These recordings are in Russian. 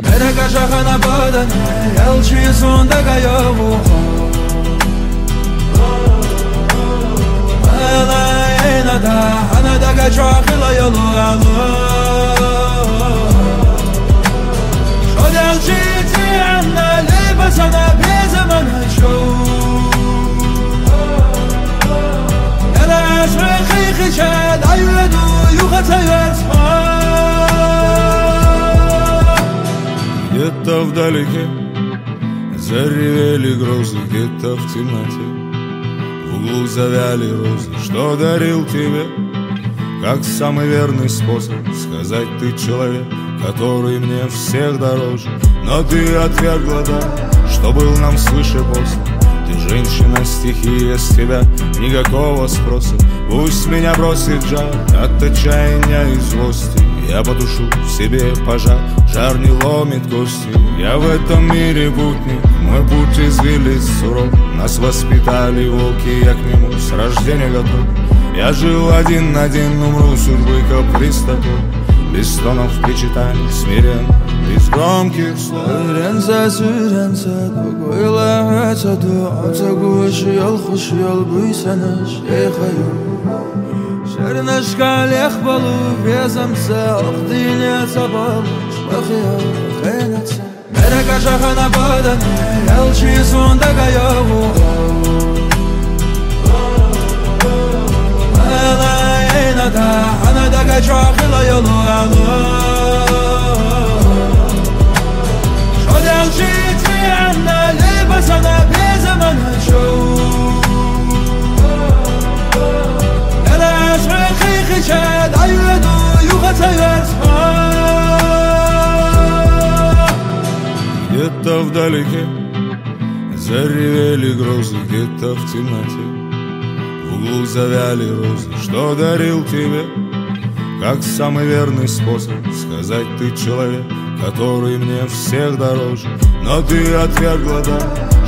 Mereka şahana badane Elçi sonda gayovu Ela da Hana da gaçakla yolu alı Şod elçi tiyanna Lebasana bezemana çoğu Ela aşrı khişad Ayyadu yukhata yarsma Где-то вдалеке заревели грозы, где-то в темноте в углу завяли розы. Что дарил тебе, как самый верный способ сказать: ты человек, который мне всех дороже. Но ты отвергла, да, что был нам свыше после. Ты женщина, стихия, с тебя никакого спроса. Пусть меня бросит жар от отчаяния и злости, я потушу в себе пожар, жар не ломит кости. Я в этом мире путник, мой путь извилист суров. Нас воспитали волки, я к нему с рождения готов. Я жил один на один, умру судьбы каприз такой. Без стонов причитаний, смирен, без громких слов. Сүренсе, дугуйлаца, дуаца, гушиял, хушиял, буйсанаш, ехаю. Шернашка лех балу, безамса, охдиня забал, шпахия, хенатса. Мерека шахана бадане, элчи сонда гаяву. Ela ana da gaçakla yolu alı Şod elçi tiyanna Lebasana bezemana çoğu Ela aşrı khişad Ayyadu yukhata yarsma Где-то вдалеке заревели грозы, где-то в темноте в углу завяли розы. Что дарил тебе, как самый верный способ сказать: ты человек, который мне всех дороже. Но ты отвергла, да,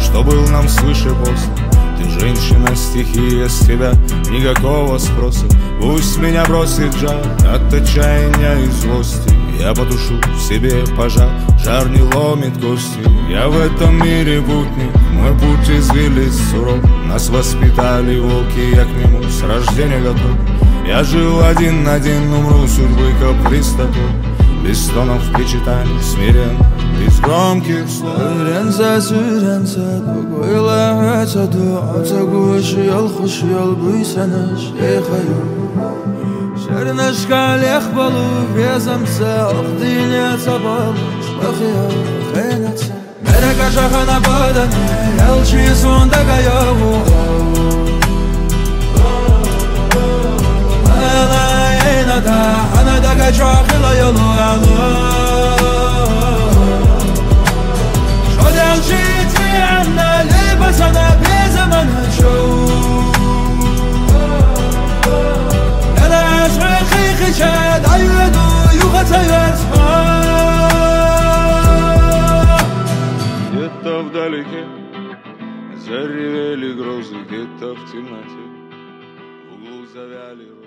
что был нам свыше после. Ты женщина, стихия, с тебя никакого спроса. Пусть меня бросит жар от отчаяния и злости, я потушу в себе пожар, жар не ломит кости. Я в этом мире путник, мой путь извилист суров. Нас воспитали волки, я к нему с рождения готов. Я жил один на один, умру судьбы каприз такой. Без стонов причитаний, смирен, без громких слов. Сүренсе, дугуйлаца, дуаца, гушиял, хушиял, буйсанаш, ехаю. Шернашка лех балу, безамса, охдиня забал, шпахия, хенатса. Мерека шахана бадане, элчи сонда гаяву. Ela da ana da gaçakla yolu alı Şod elçi tiyanna Lebasana bezemana çoğu Ela aşrı khişad Ayyadu yukhata yarsma Где-то вдалеке заревели грозы, где-то в темноте в углу завяли розы.